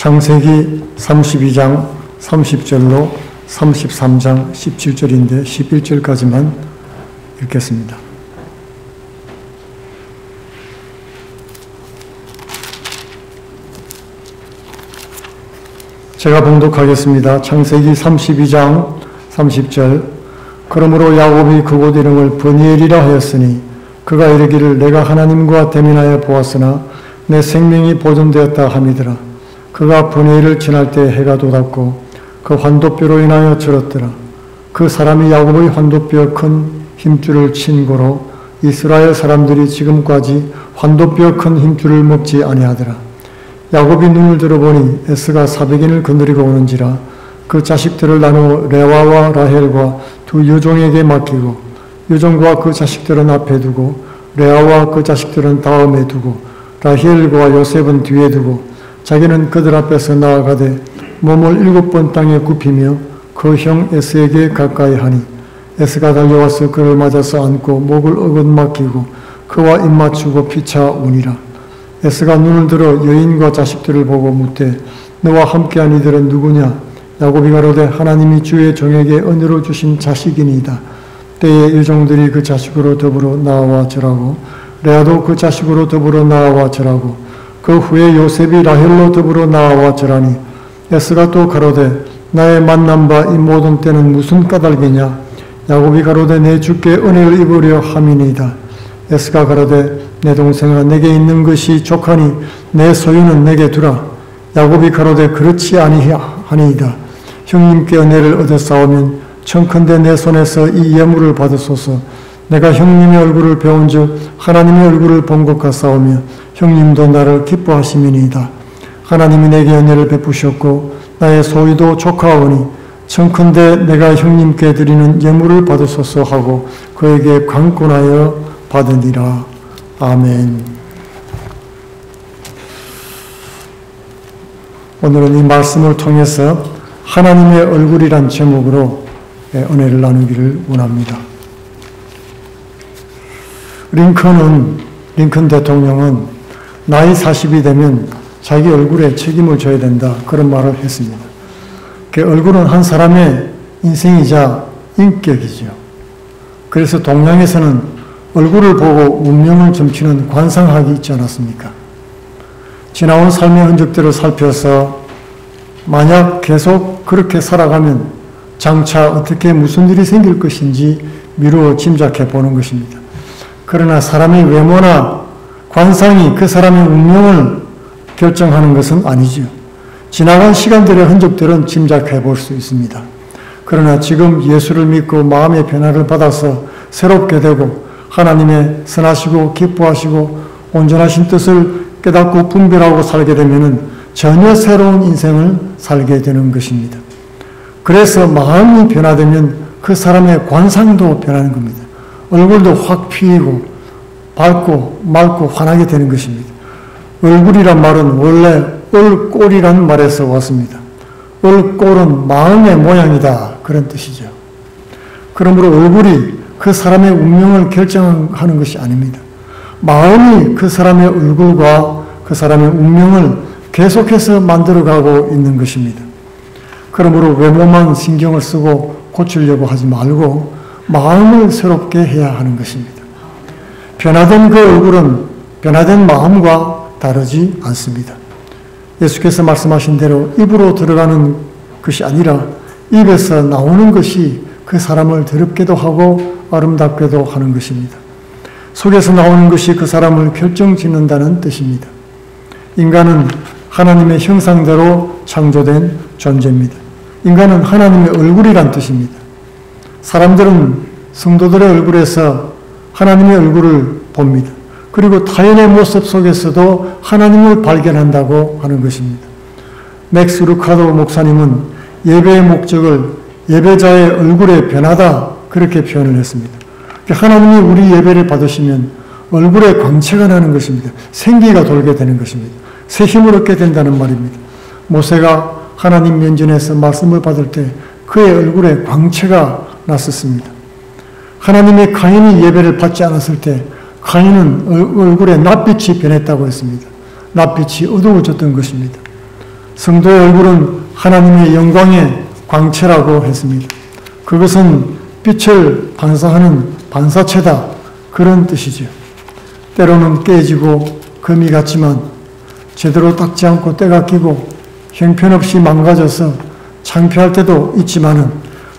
창세기 32장 30절로 33장 17절인데 11절까지만 읽겠습니다. 제가 봉독하겠습니다. 창세기 32장 30절. 그러므로 야곱이 그곳 이름을 브니엘이라 하였으니 그가 이르기를 내가 하나님과 대면하여 보았으나 내 생명이 보존되었다 함이더라. 그가 브니엘을 지날 때 해가 돋았고 그 환도뼈로 인하여 절었더라. 그 사람이 야곱의 환도뼈 큰 힘줄을 친 고로 이스라엘 사람들이 지금까지 환도뼈 큰 힘줄을 먹지 아니하더라. 야곱이 눈을 들어보니 에스가 400인을 거느리고 오는지라. 그 자식들을 나누어 레와와 라헬과 두 여종에게 맡기고 여종과 그 자식들은 앞에 두고 레아와 그 자식들은 다음에 두고 라헬과 요셉은 뒤에 두고 자기는 그들 앞에서 나아가되 몸을 7번 땅에 굽히며 그 형 에스에게 가까이 하니 에스가 달려와서 그를 맞아서 안고 목을 얻어맞기고 그와 입맞추고 피차 우니라. 에스가 눈을 들어 여인과 자식들을 보고 묻되 너와 함께한 이들은 누구냐? 야곱이 가로되 하나님이 주의 종에게 은혜로 주신 자식이니이다. 때에 여종들이 그 자식으로 더불어 나와 절하고 레아도 그 자식으로 더불어 나와 절하고 그 후에 요셉이 라헬로 더불어 나와 절하니 에스가 또 가로되 나의 만난 바 이 모든 때는 무슨 까닭이냐? 야곱이 가로되 내 주께 은혜를 입으려 함이니이다. 에스가 가로되 내 동생아 내게 있는 것이 족하니 내 소유는 내게 두라. 야곱이 가로되 그렇지 아니하니이다. 형님께 은혜를 얻었사오면 청컨대 내 손에서 이 예물을 받으소서. 내가 형님의 얼굴을 배운즉 하나님의 얼굴을 본 것 같사오며 형님도 나를 기뻐하심이니이다. 하나님이 내게 은혜를 베푸셨고 나의 소유도 족하오니 청컨대 내가 형님께 드리는 예물을 받으소서 하고 그에게 강권하여 받으니라. 아멘. 오늘은 이 말씀을 통해서 하나님의 얼굴이란 제목으로 은혜를 나누기를 원합니다. 링컨 대통령은 나이 40이 되면 자기 얼굴에 책임을 져야 된다 그런 말을 했습니다. 그 얼굴은 한 사람의 인생이자 인격이죠. 그래서 동양에서는 얼굴을 보고 운명을 점치는 관상학이 있지 않았습니까? 지나온 삶의 흔적들을 살펴서 만약 계속 그렇게 살아가면 장차 어떻게 무슨 일이 생길 것인지 미루어 짐작해 보는 것입니다. 그러나 사람의 외모나 관상이 그 사람의 운명을 결정하는 것은 아니죠. 지나간 시간들의 흔적들은 짐작해 볼 수 있습니다. 그러나 지금 예수를 믿고 마음의 변화를 받아서 새롭게 되고 하나님의 선하시고 기뻐하시고 온전하신 뜻을 깨닫고 분별하고 살게 되면 전혀 새로운 인생을 살게 되는 것입니다. 그래서 마음이 변화되면 그 사람의 관상도 변하는 겁니다. 얼굴도 확 피이고 밝고 맑고 환하게 되는 것입니다. 얼굴이란 말은 원래 얼꼴이라는 말에서 왔습니다. 얼꼴은 마음의 모양이다 그런 뜻이죠. 그러므로 얼굴이 그 사람의 운명을 결정하는 것이 아닙니다. 마음이 그 사람의 얼굴과 그 사람의 운명을 계속해서 만들어가고 있는 것입니다. 그러므로 외모만 신경을 쓰고 고치려고 하지 말고 마음을 새롭게 해야 하는 것입니다. 변화된 그 얼굴은 변화된 마음과 다르지 않습니다. 예수께서 말씀하신 대로 입으로 들어가는 것이 아니라 입에서 나오는 것이 그 사람을 더럽게도 하고 아름답게도 하는 것입니다. 속에서 나오는 것이 그 사람을 결정짓는다는 뜻입니다. 인간은 하나님의 형상대로 창조된 존재입니다. 인간은 하나님의 얼굴이란 뜻입니다. 사람들은 성도들의 얼굴에서 하나님의 얼굴을 봅니다. 그리고 타인의 모습 속에서도 하나님을 발견한다고 하는 것입니다. 맥스 루카도 목사님은 예배의 목적을 예배자의 얼굴의 변화다 그렇게 표현을 했습니다. 하나님이 우리 예배를 받으시면 얼굴에 광채가 나는 것입니다. 생기가 돌게 되는 것입니다. 새 힘을 얻게 된다는 말입니다. 모세가 하나님 면전에서 말씀을 받을 때 그의 얼굴에 광채가 났었습니다. 하나님의 가인이 예배를 받지 않았을 때 가인은 얼굴에 낯빛이 변했다고 했습니다. 낯빛이 어두워졌던 것입니다. 성도의 얼굴은 하나님의 영광의 광채라고 했습니다. 그것은 빛을 반사하는 반사체다, 그런 뜻이죠. 때로는 깨지고 금이 같지만 제대로 닦지 않고 때가 끼고 형편없이 망가져서 창피할 때도 있지만은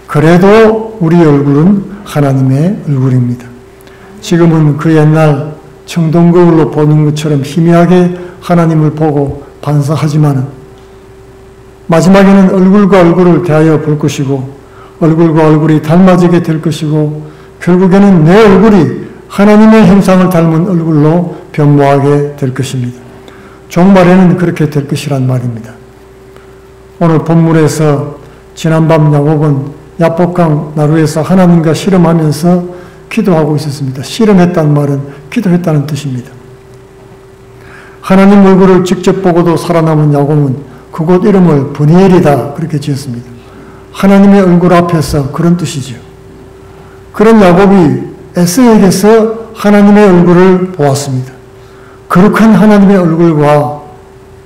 그래도 우리 얼굴은 하나님의 얼굴입니다. 지금은 그 옛날 청동거울로 보는 것처럼 희미하게 하나님을 보고 반사하지만은 마지막에는 얼굴과 얼굴을 대하여 볼 것이고 얼굴과 얼굴이 닮아지게 될 것이고 결국에는 내 얼굴이 하나님의 형상을 닮은 얼굴로 변모하게 될 것입니다. 종말에는 그렇게 될 것이란 말입니다. 오늘 본문에서 지난밤 야곱은 야복강 나루에서 하나님과 씨름하면서 기도하고 있었습니다. 씨름했다는 말은 기도했다는 뜻입니다. 하나님 얼굴을 직접 보고도 살아남은 야곱은 그곳 이름을 브니엘이다, 그렇게 지었습니다. 하나님의 얼굴 앞에서, 그런 뜻이죠. 그런 야곱이 에서에게서 하나님의 얼굴을 보았습니다. 거룩한 하나님의 얼굴과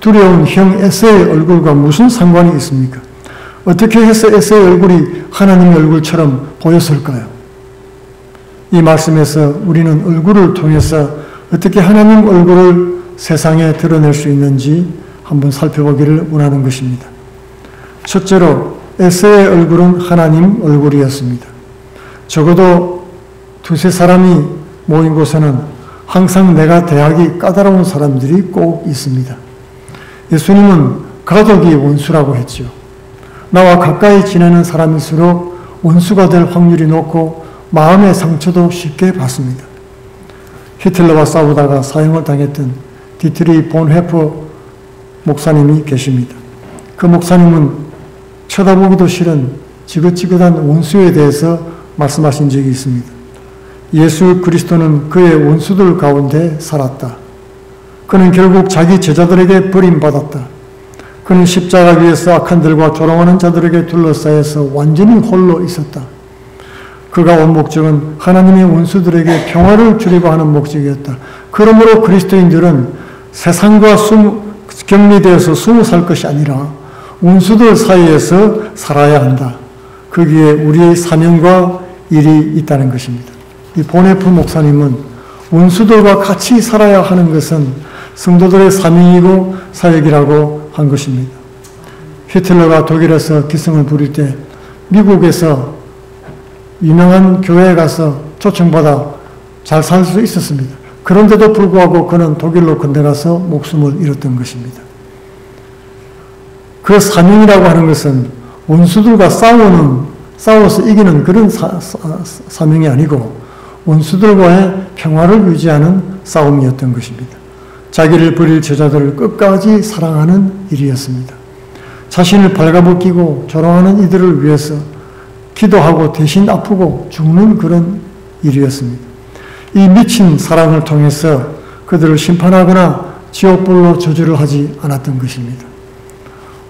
두려운 형 에서의 얼굴과 무슨 상관이 있습니까? 어떻게 해서 에서의 얼굴이 하나님의 얼굴처럼 보였을까요? 이 말씀에서 우리는 얼굴을 통해서 어떻게 하나님 얼굴을 세상에 드러낼 수 있는지 한번 살펴보기를 원하는 것입니다. 첫째로 에서의 얼굴은 하나님 얼굴이었습니다. 적어도 두세 사람이 모인 곳에는 항상 내가 대하기 까다로운 사람들이 꼭 있습니다. 예수님은 가족이 원수라고 했죠. 나와 가까이 지내는 사람일수록 원수가 될 확률이 높고 마음의 상처도 쉽게 받습니다. 히틀러와 싸우다가 사형을 당했던 디트리 본헤퍼 목사님이 계십니다. 그 목사님은 쳐다보기도 싫은 지긋지긋한 원수에 대해서 말씀하신 적이 있습니다. 예수 그리스도는 그의 원수들 가운데 살았다. 그는 결국 자기 제자들에게 버림받았다. 그는 십자가 위에서 악한들과 조롱하는 자들에게 둘러싸여서 완전히 홀로 있었다. 그가 온 목적은 하나님의 원수들에게 평화를 주려고 하는 목적이었다. 그러므로 그리스도인들은 세상과 격리되어서 숨어 살 것이 아니라 원수들 사이에서 살아야 한다. 거기에 우리의 사명과 일이 있다는 것입니다. 이 보네프 목사님은 원수들과 같이 살아야 하는 것은 성도들의 사명이고 사역이라고 한 것입니다. 히틀러가 독일에서 기승을 부릴 때 미국에서 유명한 교회에 가서 초청받아 잘 살 수 있었습니다. 그런데도 불구하고 그는 독일로 건너가서 목숨을 잃었던 것입니다. 그 사명이라고 하는 것은 원수들과 싸워서 이기는 그런 사명이 아니고 원수들과의 평화를 유지하는 싸움이었던 것입니다. 자기를 버릴 제자들을 끝까지 사랑하는 일이었습니다. 자신을 발가벗기고 조롱하는 이들을 위해서 기도하고 대신 아프고 죽는 그런 일이었습니다. 이 미친 사랑을 통해서 그들을 심판하거나 지옥불로 저주를 하지 않았던 것입니다.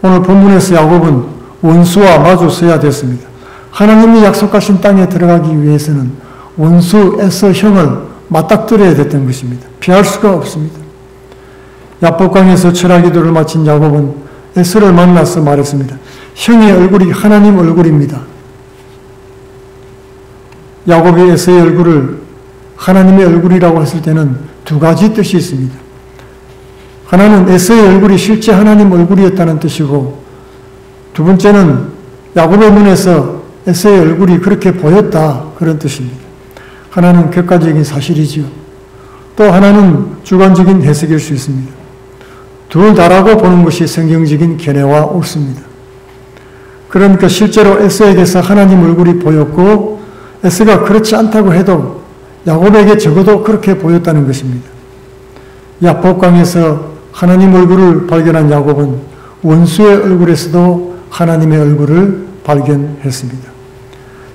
오늘 본문에서 야곱은 원수와 마주 서야 됐습니다. 하나님이 약속하신 땅에 들어가기 위해서는 원수 에서 형을 맞닥뜨려야 됐던 것입니다. 피할 수가 없습니다. 야복강에서 철학기도를 마친 야곱은 에서를 만나서 말했습니다. 형의 얼굴이 하나님 얼굴입니다. 야곱이 에서의 얼굴을 하나님의 얼굴이라고 했을 때는 두 가지 뜻이 있습니다. 하나는 에서의 얼굴이 실제 하나님 얼굴이었다는 뜻이고, 두 번째는 야곱의 눈에서 에서의 얼굴이 그렇게 보였다, 그런 뜻입니다. 하나는 객관적인 사실이지요. 또 하나는 주관적인 해석일 수 있습니다. 둘 다라고 보는 것이 성경적인 견해와 옳습니다. 그러니까 실제로 에서에게서 하나님 얼굴이 보였고, 에서가 그렇지 않다고 해도 야곱에게 적어도 그렇게 보였다는 것입니다. 야복강에서 하나님 얼굴을 발견한 야곱은 원수의 얼굴에서도 하나님의 얼굴을 발견했습니다.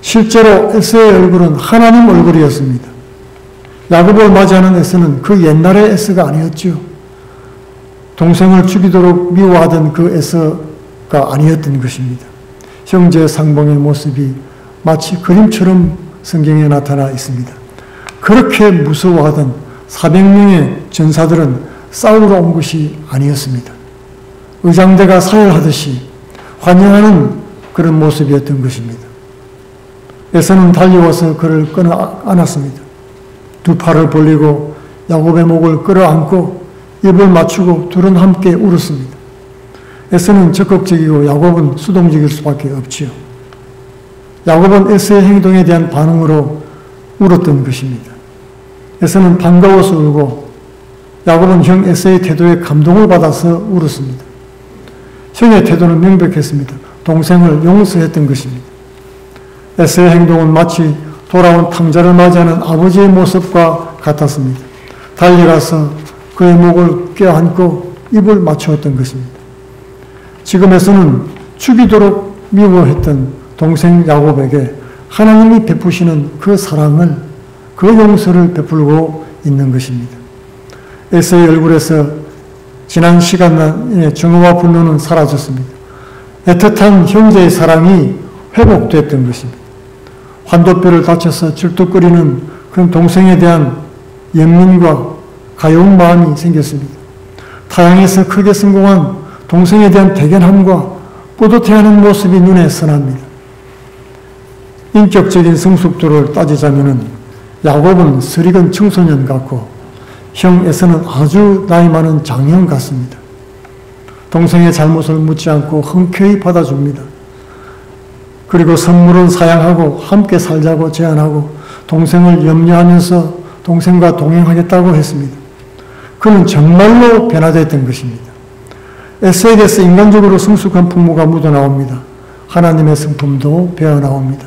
실제로 에서의 얼굴은 하나님 얼굴이었습니다. 야곱을 맞이하는 에서는 그 옛날의 에서가 아니었죠. 동생을 죽이도록 미워하던 그 에서가 아니었던 것입니다. 형제 상봉의 모습이 마치 그림처럼 성경에 나타나 있습니다. 그렇게 무서워하던 400명의 전사들은 싸우러 온 것이 아니었습니다. 의장대가 사열하듯이 환영하는 그런 모습이었던 것입니다. 에서는 달려와서 그를 끌어 안았습니다. 두 팔을 벌리고 야곱의 목을 끌어안고 입을 맞추고 둘은 함께 울었습니다. 에서는 적극적이고 야곱은 수동적일 수밖에 없지요. 야곱은 에서의 행동에 대한 반응으로 울었던 것입니다. 에서는 반가워서 울고 야곱은 형 에서의 태도에 감동을 받아서 울었습니다. 형의 태도는 명백했습니다. 동생을 용서했던 것입니다. 에서의 행동은 마치 돌아온 탕자를 맞이하는 아버지의 모습과 같았습니다. 달려가서 그의 목을 껴안고 입을 맞추었던 것입니다. 지금 에서는 죽이도록 미워했던 동생 야곱에게 하나님이 베푸시는 그 사랑을, 그 용서를 베풀고 있는 것입니다. 에서의 얼굴에서 지난 시간의 증오와 분노는 사라졌습니다. 애틋한 형제의 사랑이 회복됐던 것입니다. 환도뼈를 다쳐서 질투거리는 그런 동생에 대한 연민과 가여운 마음이 생겼습니다. 타향에서 크게 성공한 동생에 대한 대견함과 뿌듯해하는 모습이 눈에 선합니다. 인격적인 성숙도를 따지자면 야곱은 설익은 청소년 같고 형 에서는 아주 나이 많은 장형 같습니다. 동생의 잘못을 묻지 않고 흔쾌히 받아줍니다. 그리고 선물은 사양하고 함께 살자고 제안하고 동생을 염려하면서 동생과 동행하겠다고 했습니다. 그는 정말로 변화됐던 것입니다. 에서에게서 인간적으로 성숙한 풍모가 묻어나옵니다. 하나님의 성품도 배어나옵니다.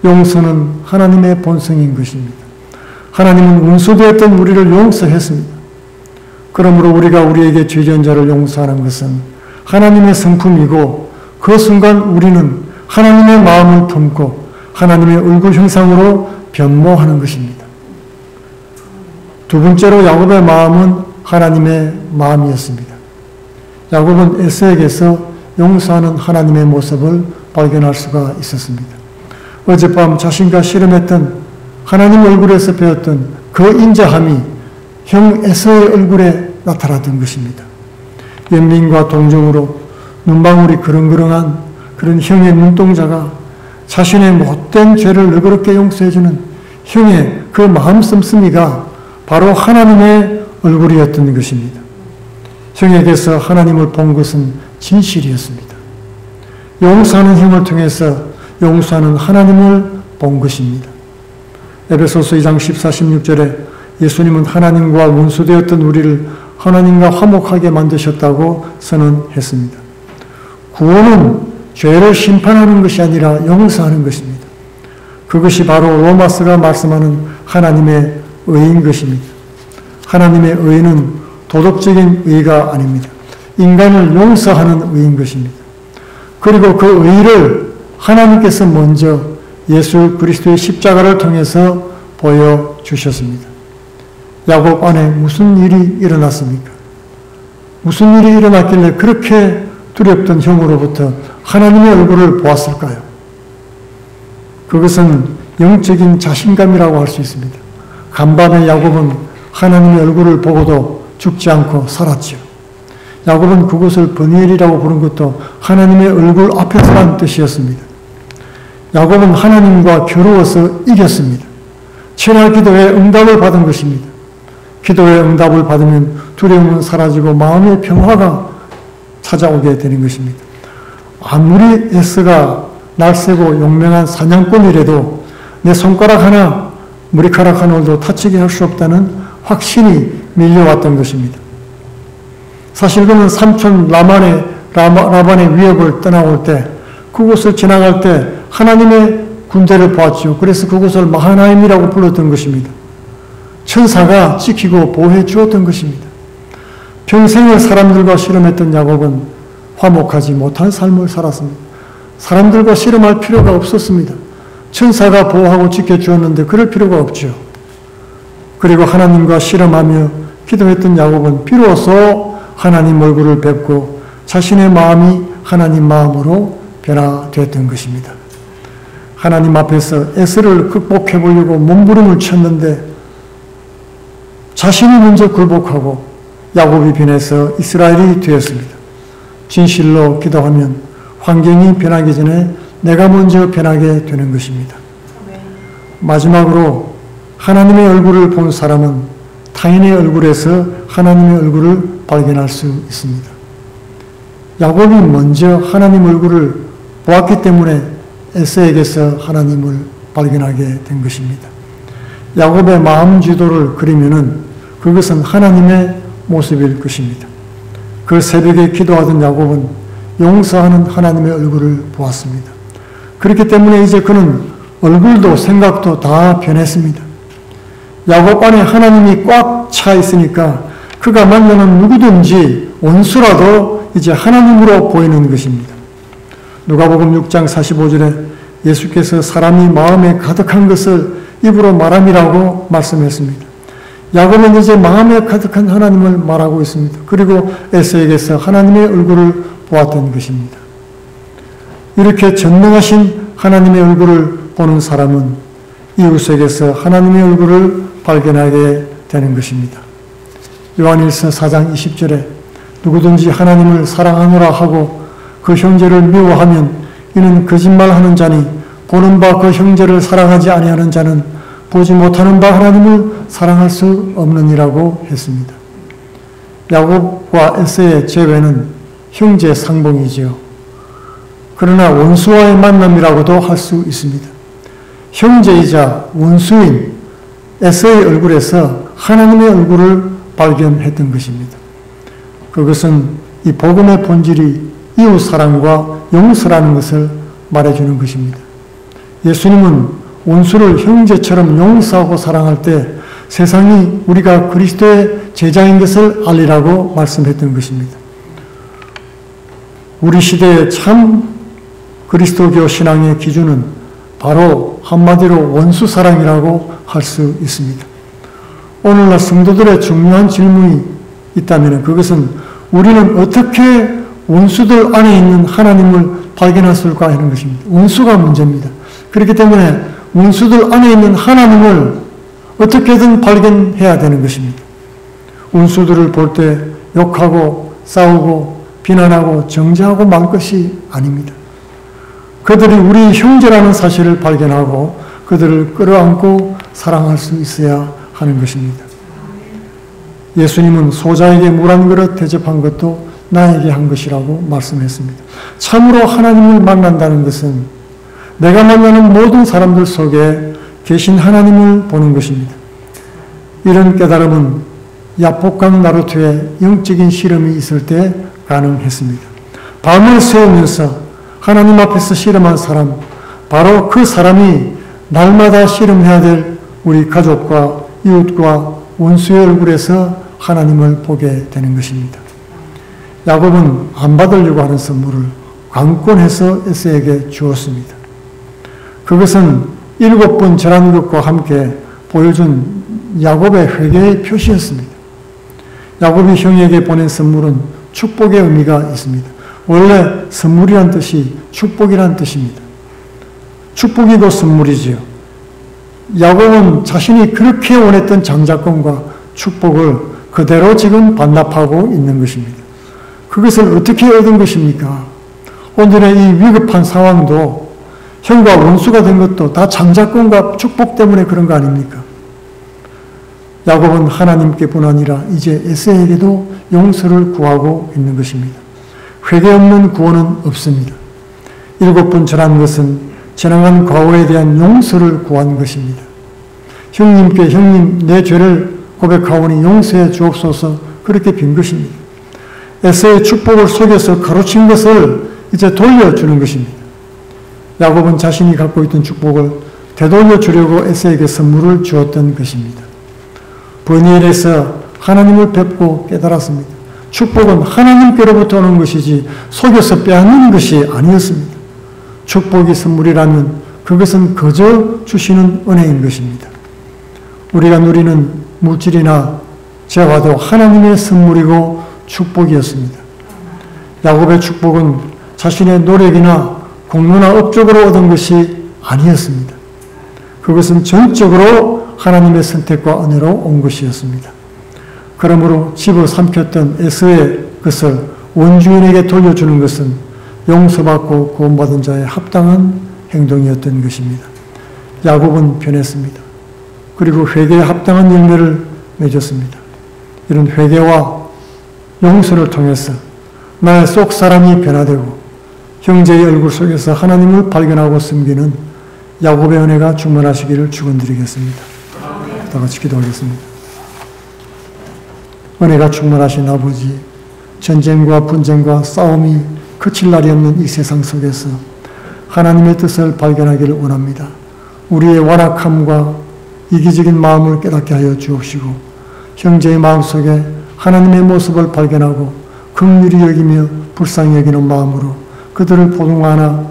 용서는 하나님의 본성인 것입니다. 하나님은 원수되었던 우리를 용서했습니다. 그러므로 우리가 우리에게 죄지은 자를 용서하는 것은 하나님의 성품이고 그 순간 우리는 하나님의 마음을 품고 하나님의 얼굴 형상으로 변모하는 것입니다. 두 번째로 야곱의 마음은 하나님의 마음이었습니다. 야곱은 에서에게서 용서하는 하나님의 모습을 발견할 수가 있었습니다. 어젯밤 자신과 씨름했던 하나님 얼굴에서 배웠던 그 인자함이 형 에서의 얼굴에 나타났던 것입니다. 연민과 동정으로 눈방울이 그렁그렁한 그런 형의 눈동자가 자신의 못된 죄를 너그럽게 용서해주는 형의 그 마음 씀씀이가 바로 하나님의 얼굴이었던 것입니다. 형에게서 하나님을 본 것은 진실이었습니다. 용서하는 형을 통해서 용서하는 하나님을 본 것입니다. 에베소서 2장 14, 16절에 예수님은 하나님과 원수되었던 우리를 하나님과 화목하게 만드셨다고 선언했습니다. 구원은 죄를 심판하는 것이 아니라 용서하는 것입니다. 그것이 바로 로마서가 말씀하는 하나님의 의인 것입니다. 하나님의 의는 도덕적인 의가 아닙니다. 인간을 용서하는 의인 것입니다. 그리고 그 의를 하나님께서 먼저 예수 그리스도의 십자가를 통해서 보여주셨습니다. 야곱 안에 무슨 일이 일어났습니까? 무슨 일이 일어났길래 그렇게 두렵던 형으로부터 하나님의 얼굴을 보았을까요? 그것은 영적인 자신감이라고 할 수 있습니다. 간밤에 야곱은 하나님의 얼굴을 보고도 죽지 않고 살았지요. 야곱은 그곳을 버니엘이라고 부른 것도 하나님의 얼굴 앞에서란 뜻이었습니다. 야곱은 하나님과 겨루어서 이겼습니다. 천하 기도의 응답을 받은 것입니다. 기도의 응답을 받으면 두려움은 사라지고 마음의 평화가 찾아오게 되는 것입니다. 아무리 에서가 날쌔고 용맹한 사냥꾼이라도 내 손가락 하나, 머리카락 하나도 다치게 할 수 없다는 확신이 밀려왔던 것입니다. 사실 그는 삼촌 라반의 위협을 떠나올 때 그곳을 지나갈 때 하나님의 군대를 보았죠. 그래서 그곳을 마하나임이라고 불렀던 것입니다. 천사가 지키고 보호해 주었던 것입니다. 평생을 사람들과 씨름했던 야곱은 화목하지 못한 삶을 살았습니다. 사람들과 씨름할 필요가 없었습니다. 천사가 보호하고 지켜주었는데 그럴 필요가 없죠. 그리고 하나님과 씨름하며 기도했던 야곱은 비로소 하나님 얼굴을 뵙고 자신의 마음이 하나님 마음으로 변화되었던 것입니다. 하나님 앞에서 에서를 극복해 보려고 몸부림을 쳤는데 자신이 먼저 굴복하고 야곱이 변해서 이스라엘이 되었습니다. 진실로 기도하면 환경이 변하기 전에 내가 먼저 변하게 되는 것입니다. 마지막으로 하나님의 얼굴을 본 사람은 타인의 얼굴에서 하나님의 얼굴을 발견할 수 있습니다. 야곱이 먼저 하나님 얼굴을 보았기 때문에 에서에게서 하나님을 발견하게 된 것입니다. 야곱의 마음 지도를 그리면은 그것은 하나님의 모습일 것입니다. 그 새벽에 기도하던 야곱은 용서하는 하나님의 얼굴을 보았습니다. 그렇기 때문에 이제 그는 얼굴도 생각도 다 변했습니다. 야곱 안에 하나님이 꽉 차 있으니까 그가 만나는 누구든지 원수라도 이제 하나님으로 보이는 것입니다. 누가복음 6장 45절에 예수께서 사람이 마음에 가득한 것을 입으로 말함이라고 말씀했습니다. 야곱은 이제 마음에 가득한 하나님을 말하고 있습니다. 그리고 에서에게서 하나님의 얼굴을 보았던 것입니다. 이렇게 전능하신 하나님의 얼굴을 보는 사람은 이웃에게서 하나님의 얼굴을 발견하게 되는 것입니다. 요한일서 4장 20절에 누구든지 하나님을 사랑하노라 하고 그 형제를 미워하면 이는 거짓말하는 자니 보는 바 그 형제를 사랑하지 아니하는 자는 보지 못하는 바 하나님을 사랑할 수 없느니라고 했습니다. 야곱과 에서의 재회는 형제 상봉이지요. 그러나 원수와의 만남이라고도 할 수 있습니다. 형제이자 원수인 에서의 얼굴에서 하나님의 얼굴을 발견했던 것입니다. 그것은 이 복음의 본질이 이웃 사랑과 용서라는 것을 말해주는 것입니다. 예수님은 원수를 형제처럼 용서하고 사랑할 때 세상이 우리가 그리스도의 제자인 것을 알리라고 말씀했던 것입니다. 우리 시대의 참 그리스도교 신앙의 기준은 바로 한마디로 원수 사랑이라고 할 수 있습니다. 오늘날 성도들의 중요한 질문이 있다면 그것은 우리는 어떻게 원수들 안에 있는 하나님을 발견할 수 있을까 하는 것입니다. 원수가 문제입니다. 그렇기 때문에 원수들 안에 있는 하나님을 어떻게든 발견해야 되는 것입니다. 원수들을 볼 때 욕하고 싸우고 비난하고 정죄하고 말 것이 아닙니다. 그들이 우리 형제라는 사실을 발견하고 그들을 끌어안고 사랑할 수 있어야 하는 것입니다. 예수님은 소자에게 물 한 그릇 대접한 것도 나에게 한 것이라고 말씀했습니다. 참으로 하나님을 만난다는 것은 내가 만나는 모든 사람들 속에 계신 하나님을 보는 것입니다. 이런 깨달음은 야복강 나루토의 영적인 실험이 있을 때 가능했습니다. 밤을 새우면서 하나님 앞에서 실험한 사람, 바로 그 사람이 날마다 실험해야 될 우리 가족과 이웃과 원수의 얼굴에서 하나님을 보게 되는 것입니다. 야곱은 안 받으려고 하는 선물을 강권해서 에서에게 주었습니다. 그것은 7번 절한 것과 함께 보여준 야곱의 회개의 표시였습니다. 야곱이 형에게 보낸 선물은 축복의 의미가 있습니다. 원래 선물이란 뜻이 축복이란 뜻입니다. 축복이 곧 선물이지요. 야곱은 자신이 그렇게 원했던 장자권과 축복을 그대로 지금 반납하고 있는 것입니다. 그것을 어떻게 얻은 것입니까? 오늘의 이 위급한 상황도 형과 원수가 된 것도 다 장자권과 축복 때문에 그런 거 아닙니까? 야곱은 하나님께뿐 아니라 이제 에서에게도 용서를 구하고 있는 것입니다. 회개 없는 구원은 없습니다. 7번 절한 것은 지나간 과거에 대한 용서를 구한 것입니다. 형님께 형님 내 죄를 고백하오니 용서해 주옵소서 그렇게 빈 것입니다. 에서의 축복을 속여서 가로챈 것을 이제 돌려주는 것입니다. 야곱은 자신이 갖고 있던 축복을 되돌려 주려고 에서에게 선물을 주었던 것입니다. 버니엘에서 하나님을 뵙고 깨달았습니다. 축복은 하나님께로부터 오는 것이지 속여서 빼앗는 것이 아니었습니다. 축복이 선물이라면 그것은 거저 주시는 은혜인 것입니다. 우리가 누리는 물질이나 재화도 하나님의 선물이고 축복이었습니다. 야곱의 축복은 자신의 노력이나 공로나 업적으로 얻은 것이 아니었습니다. 그것은 전적으로 하나님의 선택과 은혜로 온 것이었습니다. 그러므로 집어삼켰던 에서의 것을 원주인에게 돌려주는 것은 용서받고 구원받은 자의 합당한 행동이었던 것입니다. 야곱은 변했습니다. 그리고 회개에 합당한 열매를 맺었습니다. 이런 회개와 용서를 통해서 나의 속 사람이 변화되고 형제의 얼굴 속에서 하나님을 발견하고 섬기는 야곱의 은혜가 충만하시기를 축원드리겠습니다. 다 같이 기도하겠습니다. 은혜가 충만하신 아버지, 전쟁과 분쟁과 싸움이 그칠 날이 없는 이 세상 속에서 하나님의 뜻을 발견하기를 원합니다. 우리의 완악함과 이기적인 마음을 깨닫게 하여 주옵시고 형제의 마음속에 하나님의 모습을 발견하고 긍휼히 여기며 불쌍히 여기는 마음으로 그들을 보응하나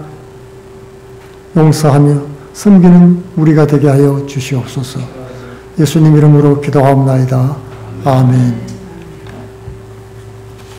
용서하며 섬기는 우리가 되게 하여 주시옵소서. 예수님 이름으로 기도하옵나이다. 아멘.